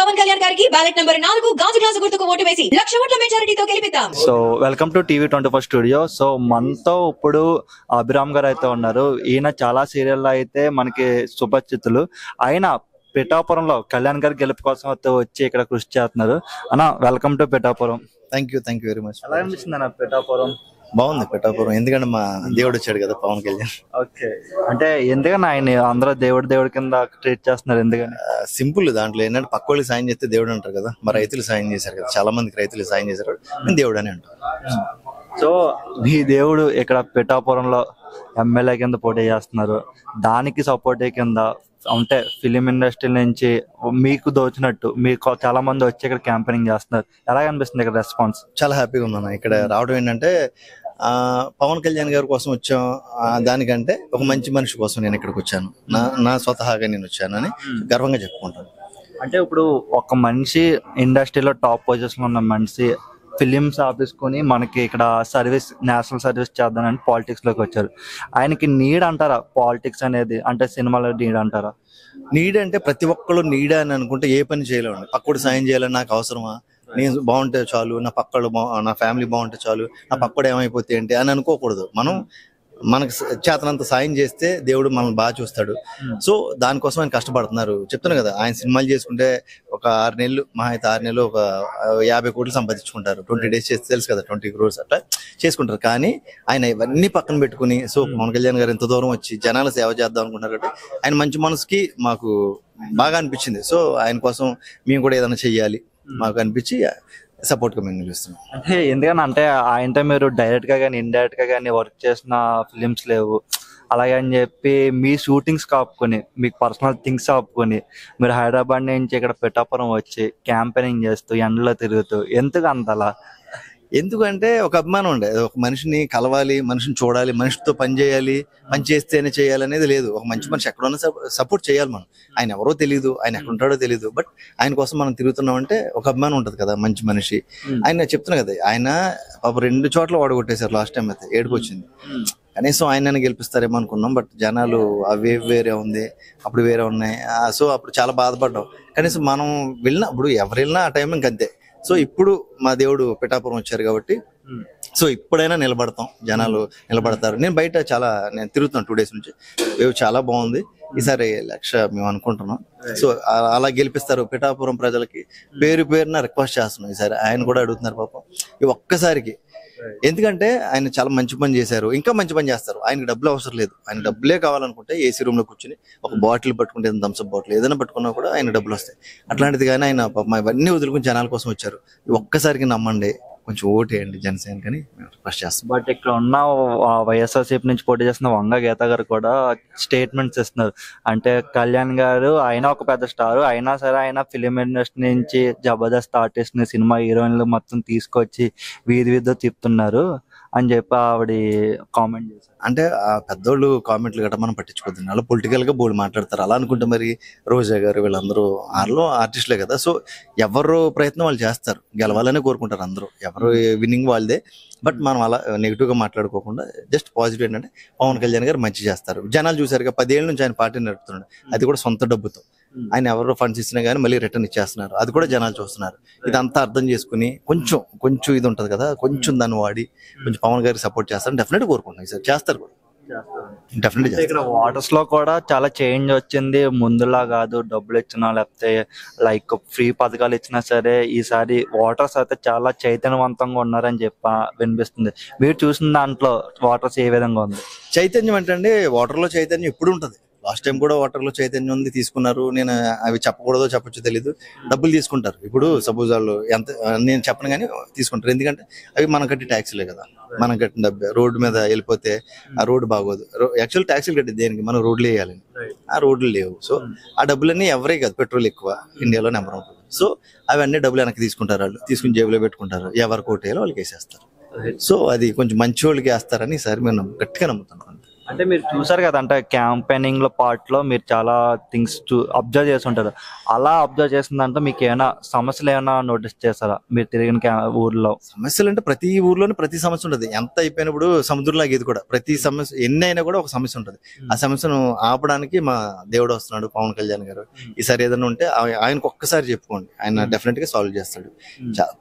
పవన్ కళ్యాణ్ గారికి ballot number 4 గాజు glass గుర్తుకు ఓటు వేసి 1,00,000 ఓట్ల మెజారిటీతో గెలిపిద్దాం. So welcome to TV 24 studio. So మనతో ఇప్పుడు అభిరామ్ గారు అయితే ఉన్నారు. ఈయన చాలా సీరియల్లో అయితే మనకి సుపరిచితులు. ఆయన పిఠాపురంలో కళ్యాణ్ గారి గెలుపు కోసం అయితే వచ్చి ఇక్కడ కృషి చేస్తున్నారు. అన్న welcome to Pithapuram. Thank you very much. ఎలా అనిపిస్తుంది అన్న పిఠాపురం? బాగుంది పిఠాపురం, ఎందుకంటే మా దేవుడు వచ్చాడు కదా పవన్ కళ్యాణ్. ఓకే, అంటే ఎందుకని ఆయన అందరూ దేవుడి కింద ట్రీట్ చేస్తున్నారు? ఎందుకని? సింపుల్, దాంట్లో ఏంటంటే పక్క వాళ్ళకి సాయం చేస్తే దేవుడు అంటారు కదా, మా రైతులు సాయం చేశారు కదా, చాలా మందికి రైతులు సాయం చేశారు, నేను దేవుడు అని అంటారు. సో మీ దేవుడు ఇక్కడ పిఠాపురంలో ఎమ్మెల్యే కింద పోటీ చేస్తున్నారు. దానికి సపోర్ట్ కింద అంటే ఫిలిం ఇండస్ట్రీ నుంచి మీకు దోచినట్టు మీకు చాలా మంది వచ్చి ఇక్కడ క్యాంపెయినింగ్ చేస్తున్నారు. ఎలా అనిపిస్తుంది ఇక్కడ రెస్పాన్స్? చాలా హ్యాపీగా ఉందన్న. ఇక్కడ రావడం ఏంటంటే పవన్ కళ్యాణ్ గారి కోసం వచ్చాం, దానికంటే ఒక మంచి మనిషి కోసం నేను ఇక్కడికి వచ్చాను, నా స్వతహాగా నేను వచ్చాను అని గర్వంగా చెప్పుకుంటాను. అంటే ఇప్పుడు ఒక మనిషి ఇండస్ట్రీలో టాప్ పొజిషన్ ఉన్న మనిషి ఫిలిమ్స్ ఆపేసుకొని మనకి ఇక్కడ సర్వీస్, నేషనల్ సర్వీస్ చేద్దామని పాలిటిక్స్ లోకి వచ్చారు. ఆయనకి నీడ్ అంటారా పాలిటిక్స్ అనేది? అంటే సినిమాలో నీడ్ అంటారా? నీడ్ అంటే ప్రతి ఒక్కళ్ళు నీడ్ అని అనుకుంటే ఏ పని చేయలేము. పక్కడు సాయం చేయాలని నాకు అవసరమా, నేను బాగుంటే చాలు, నా పక్కడు నా ఫ్యామిలీ బాగుంటే చాలు, నా పక్కడు ఏమైపోతే ఏంటి అని అనుకోకూడదు. మనకు చేతనంత సాయం చేస్తే దేవుడు మనల్ని బాగా చూస్తాడు. సో దానికోసం ఆయన కష్టపడుతున్నారు. చెప్తున్నా కదా, ఆయన సినిమాలు చేసుకుంటే ఒక 6 నెలలు, మహా అయితే 6 నెలలు ఒక 50 కోట్లు సంపాదించుకుంటారు. 20 డేస్ చేస్తే తెలుసు కదా, 20 crores అట్లా చేసుకుంటారు. కానీ ఆయన ఇవన్నీ పక్కన పెట్టుకుని, సో పవన్ కళ్యాణ్ గారు ఎంత దూరం వచ్చి జనాల సేవ చేద్దాం అనుకుంటారు కాబట్టి ఆయన మంచి మనసుకి మాకు బాగా అనిపించింది. సో ఆయన కోసం మేము కూడా ఏదైనా చెయ్యాలి మాకు అనిపించి సపోర్ట్ గా మేము నిలుస్తున్నాం. అంటే ఎందుకని అంటే ఆయనతో మీరు డైరెక్ట్ గా కానీ ఇండైరెక్ట్ గా కానీ వర్క్ చేసిన ఫిలిమ్స్ లేవు. అలాగే అని చెప్పి మీ షూటింగ్స్ కాపుకొని, మీకు పర్సనల్ థింగ్స్ కాపుకొని మీరు హైదరాబాద్ నుంచి ఇక్కడ పిఠాపురం వచ్చి క్యాంపెయినింగ్ చేస్తూ ఎండలో తిరుగుతూ ఎందుకు అంతలా? ఎందుకంటే ఒక అభిమానం ఉండే, ఒక మనిషిని కలవాలి, మనిషిని చూడాలి, మనిషితో పని చేయాలి, పని చేస్తేనే చేయాలి అనేది లేదు. ఒక మంచి మనిషి ఎక్కడ ఉన్నా సపోర్ట్ చేయాలి. మనం ఆయన ఎవరో తెలియదు, ఆయన ఎక్కడ ఉంటాడో తెలియదు, బట్ ఆయన కోసం మనం తిరుగుతున్నాం అంటే ఒక అభిమానం ఉంటది కదా, మంచి మనిషి. ఆయన చెప్తున్నా కదా, ఆయన పాప 2 చోట్ల ఓడగొట్టేశారు లాస్ట్ టైం, అయితే ఏడుపు వచ్చింది. కనీసం ఆయనని గెలిపిస్తారేమో అనుకున్నాం, బట్ జనాలు అవి వేరే ఉంది, అప్పుడు వేరే ఉన్నాయి. సో అప్పుడు చాలా బాధపడ్డాం. కనీసం మనం వెళ్ళినా, ఇప్పుడు ఎవరు వెళ్ళినా ఆ టైం ఇంకంతే. సో ఇప్పుడు మా దేవుడు పిఠాపురం వచ్చారు కాబట్టి సో ఇప్పుడైనా నిలబడతాం, జనాలు నిలబడతారు. నేను బయట నేను తిరుగుతున్నాను 2 days నుంచి. వేవ్ చాలా బాగుంది. ఈసారి 1,00,000 మేము అనుకుంటున్నాం. సో అలా గెలిపిస్తారు. పిఠాపురం ప్రజలకి పేరున రిక్వెస్ట్ చేస్తున్నాం. ఈసారి ఆయన కూడా అడుగుతున్నారు పాపం ఈ ఒక్కసారికి. ఎందుకంటే ఆయన చాలా మంచి పని చేశారు, ఇంకా మంచి పని చేస్తారు. ఆయనకి డబ్బులు అవసరం లేదు. ఆయన డబ్బులే కావాలనుకుంటే ఏసీ రూమ్ లో కూర్చుని ఒక బాటిల్ పట్టుకుంటే, థమ్స్అప్ బాటిల్ ఏదైనా పట్టుకున్నా కూడా ఆయన డబ్బులు వస్తాయి. అట్లాంటిది కానీ ఆయన ఇవన్నీ వదులుకుని జనాల కోసం వచ్చారు. ఒక్కసారికి నమ్మండి, కొంచెం ఓటేయండి జనసేన అని రిక్వెస్ట్ చేస్తాం. బట్ ఇక్కడ ఉన్న వైఎస్ఆర్సీపీ నుంచి పోటీ చేస్తున్న వంగ గీత గారు కూడా స్టేట్మెంట్స్ ఇస్తున్నారు. అంటే కళ్యాణ్ గారు ఆయన ఒక పెద్ద స్టార్ అయినా సరే ఆయన ఫిలిం ఇండస్ట్రీ నుంచి జబర్దస్త్ ఆర్టిస్ట్ ని, సినిమా హీరోయిన్లు మొత్తం తీసుకొచ్చి వీధిలో తిప్పుతున్నారు అని చెప్పి ఆవిడ కామెంట్ చేశారు. అంటే ఆ పెద్దోళ్ళు కామెంట్లు గట్రా మనం పట్టించుకోవద్దు, వాళ్ళు పొలిటికల్ గా బోల్డ్ మాట్లాడతారు. అలా అనుకుంటే మరి రోజా గారు వీళ్ళందరూ వాళ్ళు ఆర్టిస్టులే కదా. సో ఎవరు ప్రయత్నం వాళ్ళు చేస్తారు, గెలవాలనే కోరుకుంటారు అందరూ, ఎవరు విన్నింగ్ వాళ్ళదే. బట్ మనం అలా నెగిటివ్ గా మాట్లాడుకోకుండా జస్ట్ పాజిటివ్ ఏంటంటే పవన్ కళ్యాణ్ గారు మంచి చేస్తారు. జనాలు చూసారుగా, 10 ఏళ్ళ నుంచి ఆయన పార్టీ నడుపుతున్నాడు, అది కూడా సొంత డబ్బుతో. ఆయన ఎవరో ఫండ్స్ ఇచ్చినా కానీ మళ్ళీ రిటర్న్ ఇచ్చేస్తున్నారు, అది కూడా జనాలు చూస్తున్నారు. ఇదంతా అర్థం చేసుకుని కొంచెం ఇది ఉంటది కదా, కొంచెం దాన్ని వాడి కొంచెం పవన్ గారికి సపోర్ట్ చేస్తారు. డెఫినెట్ కోరుకుంటున్నాయి సార్, చేస్తారు కూడా డెఫినెట్. ఇక్కడ వాటర్స్ లో కూడా చాలా చేంజ్ వచ్చింది. ముందులా కాదు, డబ్బులు ఇచ్చినా లేకపోతే లైక్ ఫ్రీ పథకాలు ఇచ్చినా సరే ఈసారి వాటర్స్ అయితే చాలా చైతన్యవంతంగా ఉన్నారని చెప్పి వినిపిస్తుంది. మీరు చూసిన దాంట్లో వాటర్స్ ఏ విధంగా ఉంది? చైతన్యం అంటే వాటర్ లో చైతన్యం ఎప్పుడు ఉంటది. లాస్ట్ టైం కూడా వాటర్ లో చైతన్యం ఉంది, తీసుకున్నారు. నేను అవి చెప్పకూడదో చెప్పొచ్చో తెలీదు, డబ్బులు తీసుకుంటారు. ఇప్పుడు సపోజ్ వాళ్ళు ఎంత, నేను చెప్పను కానీ తీసుకుంటారు. ఎందుకంటే అవి మనం కట్టి ట్యాక్సీలే కదా, మనం కట్టిన డబ్బే. రోడ్డు మీద వెళ్ళిపోతే ఆ రోడ్డు బాగోదు. యాక్చువల్ ట్యాక్సీలు కట్టి దేనికి, మనం రోడ్లు వేయాలని, ఆ రోడ్లు లేవు. సో ఆ డబ్బులన్నీ ఎవరే కాదు, పెట్రోల్ ఎక్కువ ఇండియాలో నెంబర్ ఉంటుంది. సో అవన్నీ డబ్బులు వెనక్కి తీసుకుంటారు, వాళ్ళు తీసుకుని జేబులో పెట్టుకుంటారు. ఎవరు కోటేయాలో వాళ్ళకి వేసేస్తారు. సో అది కొంచెం మంచి వాళ్ళకి వేస్తారని ఈసారి మేము గట్టిగా నమ్ముతున్నాం. అంటే మీరు చూసారు కదా, అంటే క్యాంపెయినింగ్ లో పార్ట్ లో మీరు చాలా థింగ్స్ అబ్జర్వ్ చేసి ఉంటారు. అలా అబ్జర్వ్ చేసిన దాంట్లో మీకు ఏమైనా సమస్యలు ఏమైనా నోటీస్ చేస్తారా మీరు తిరిగిన ఊర్లో? సమస్యలు అంటే ప్రతి ఊర్లోనే ప్రతి సమస్య ఉంటుంది. ఎంత అయిపోయినప్పుడు సముద్రంలాగా ఇది కూడా ప్రతి సమస్య ఎన్ని అయినా కూడా ఒక సమస్య ఉంటుంది. ఆ సమస్యను ఆపడానికి మా దేవుడు వస్తున్నాడు, పవన్ కళ్యాణ్ గారు. ఈసారి ఏదైనా ఉంటే ఆయనకు ఒక్కసారి చెప్పుకోండి, ఆయన డెఫినెట్ గా సాల్వ్ చేస్తాడు.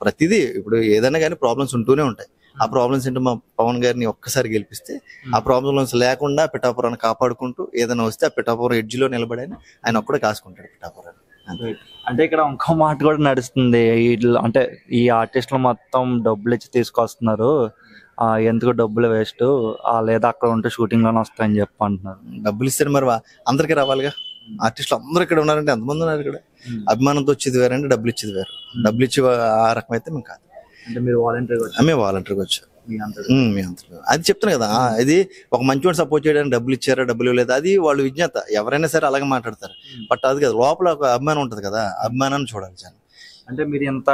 ప్రతిదీ ఇప్పుడు ఏదైనా కానీ ప్రాబ్లమ్స్ ఉంటూనే ఉంటాయి. ఆ ప్రాబ్లమ్స్ ఏంటో మా పవన్ గారిని ఒక్కసారి గెలిపిస్తే ఆ ప్రాబ్లమ్స్ లేకుండా పిఠాపురాన్ని కాపాడుకుంటూ ఏదైనా వస్తే ఆ పిఠాపురం ఎడ్జ్ లో నిలబడి ఆయన ఒక్కడే కాసుకుంటాడు పిఠాపురాన్ని. అంటే ఇక్కడ ఇంకో మాట కూడా నడుస్తుంది, అంటే ఈ ఆర్టిస్టులు మొత్తం డబ్బులు ఇచ్చి తీసుకొస్తున్నారు, ఎందుకు డబ్బులు వేస్ట్, లేదా అక్కడ ఉంటే షూటింగ్ లోనే వస్తాయని చెప్పి అంటున్నారు. డబ్బులు ఇస్తే మరి అందరికీ రావాలిగా. ఆర్టిస్టులు అందరూ ఇక్కడ ఉన్నారంటే ఎంతమంది ఉన్నారు ఇక్కడ. అభిమానంతో వచ్చేది వేరే అంటే డబ్బులు ఇచ్చేది వేరు. డబ్బులు ఇచ్చి ఆ రకం అయితే మేము కాదు. అంటే మీరు వాలంటీర్గా మేము వాలంటీర్గా వచ్చాం. మీ అంతలో అది చెప్తాను కదా, ఇది ఒక మంచి సపోర్ట్ చేయడానికి డబ్బులు ఇచ్చారా డబ్బులు ఇవ్వలేదు అది వాళ్ళు విజ్ఞత. ఎవరైనా సరే అలాగే మాట్లాడతారు. బట్ అది కదా, లోపల ఒక అభిమానం ఉంటుంది కదా, అభిమానాన్ని చూడాలి చాలా. అంటే మీరు ఇంత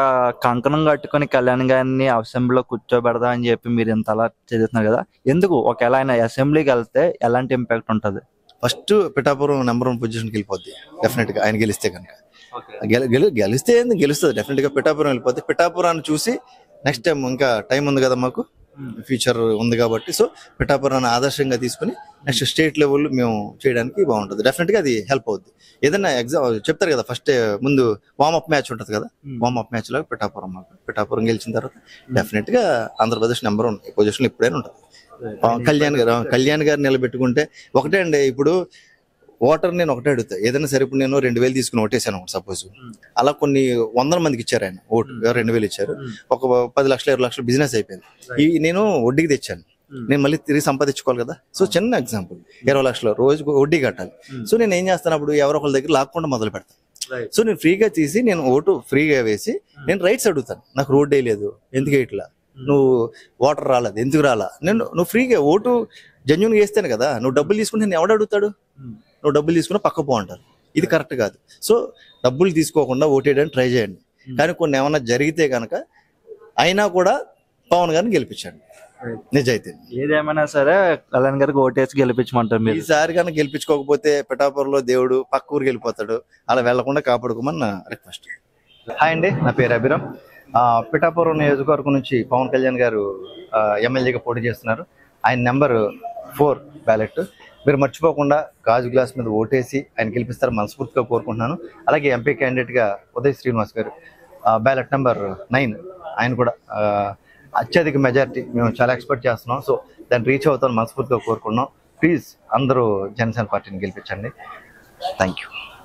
కంకణం కట్టుకుని కళ్యాణ్ గారిని అసెంబ్లీలో కూర్చోబెడదా అని చెప్పి మీరు ఇంత అలా చదువుతున్నారు కదా, ఎందుకు? ఒకవేళ ఆయన అసెంబ్లీకి వెళ్తే ఎలాంటి ఇంపాక్ట్ ఉంటుంది? ఫస్ట్ పిఠాపురం నెంబర్ 1 పొజిషన్కి వెళ్ళిపోద్ది డెఫినెట్ గా, ఆయన గెలిస్తే కనుక. గెలిస్తే గెలుస్తుంది డెఫినెట్ గా. పిఠాపురం వెళ్ళిపోద్ది. పిఠాపురాన్ని చూసి నెక్స్ట్ టైం ఇంకా టైం ఉంది కదా, మాకు ఫ్యూచర్ ఉంది కాబట్టి, సో పిఠాపురాన్ని ఆదర్శంగా తీసుకుని నెక్స్ట్ స్టేట్ లెవెల్ మేము చేయడానికి బాగుంటుంది. డెఫినెట్ గా అది హెల్ప్ అవుద్ది. ఏదైనా ఎగ్జామ్ చెప్తారు కదా, ఫస్ట్ ముందు వార్మప్ మ్యాచ్ ఉంటుంది కదా, వార్మప్ మ్యాచ్ లాగా పిఠాపురం మాకు. పిఠాపురం గెలిచిన తర్వాత డెఫినెట్ గా ఆంధ్రప్రదేశ్ నెంబర్ 1 పొజిషన్ ఇప్పుడైనా ఉంటుంది. కళ్యాణ్ గారు నిలబెట్టుకుంటే ఒకటే అండి. ఇప్పుడు ఓటర్ నేను ఒకటే అడుగుతా, ఏదైనా సరే ఇప్పుడు నేను 2000 తీసుకుని ఓటేసాను సపోజ్, అలా కొన్ని 100 మందికి ఇచ్చారు ఆయన ఓటు, 2000 ఇచ్చారు, ఒక 10 లక్షలు 20 లక్షలు బిజినెస్ అయిపోయింది. నేను వడ్డీకి తెచ్చాను, నేను మళ్ళీ తిరిగి సంపాదించుకోవాలి కదా. సో చిన్న ఎగ్జాంపుల్, 20 లక్షలు రోజుకు వడ్డీ కట్టాలి. సో నేను ఏం చేస్తాను, అప్పుడు ఎవరో ఒకరి దగ్గర లాక్కుండా మొదలు పెడతాను. సో నేను ఫ్రీగా తీసి నేను ఓటు ఫ్రీగా వేసి నేను రైట్స్ అడుగుతాను. నాకు రోడ్ వేయలేదు ఎందుకు ఇట్లా, నువ్వు ఓటర్ రాలేదు ఎందుకు రాలా, నువ్వు ఫ్రీగా ఓటు జెన్యున్గా వేస్తేనే కదా. నువ్వు డబ్బులు తీసుకుంటే నేను ఎవడు అడుగుతాడు, నువ్వు డబ్బులు తీసుకున్నా పక్క పో అంటారు. ఇది కరెక్ట్ కాదు. సో డబ్బులు తీసుకోకుండా ఓటేయడానికి ట్రై చేయండి. కానీ కొన్ని ఏమన్నా జరిగితే కనుక అయినా కూడా పవన్ గారిని గెలిపించండి నిజాయితీ. ఏదేమైనా సరే కళ్యాణ్ గారికి ఓటేసి గెలిపించమంటారు మీరు. ఈసారి కనుక గెలిపించుకోకపోతే పిఠాపురంలో దేవుడు పక్క ఊరికి వెళ్ళిపోతాడు, అలా వెళ్లకుండా కాపాడుకోమని నా రిక్వెస్ట్. హాయ్ అండి, నా పేరు అభిరామ్. పిఠాపురం నియోజకవర్గం నుంచి పవన్ కళ్యాణ్ గారు ఎమ్మెల్యేగా పోటీ చేస్తున్నారు. ఆయన నెంబర్ 4 బ్యాలెట్. మీరు మర్చిపోకుండా గాజు గ్లాస్ మీద ఓటేసి ఆయన గెలిపిస్తారు మనస్ఫూర్తిగా కోరుకుంటున్నాను. అలాగే ఎంపీ క్యాండిడేట్ గా ఉదయ్ శ్రీనివాస్ గారు బ్యాలెట్ నెంబర్ 9, ఆయన కూడా అత్యధిక మెజారిటీ మేము చాలా ఎక్స్పెక్ట్ చేస్తున్నాం. సో దాన్ని రీచ్ అవుతాను మనస్ఫూర్తిగా కోరుకుంటున్నాం. ప్లీజ్ అందరూ జనసేన పార్టీని గెలిపించండి. Thank you.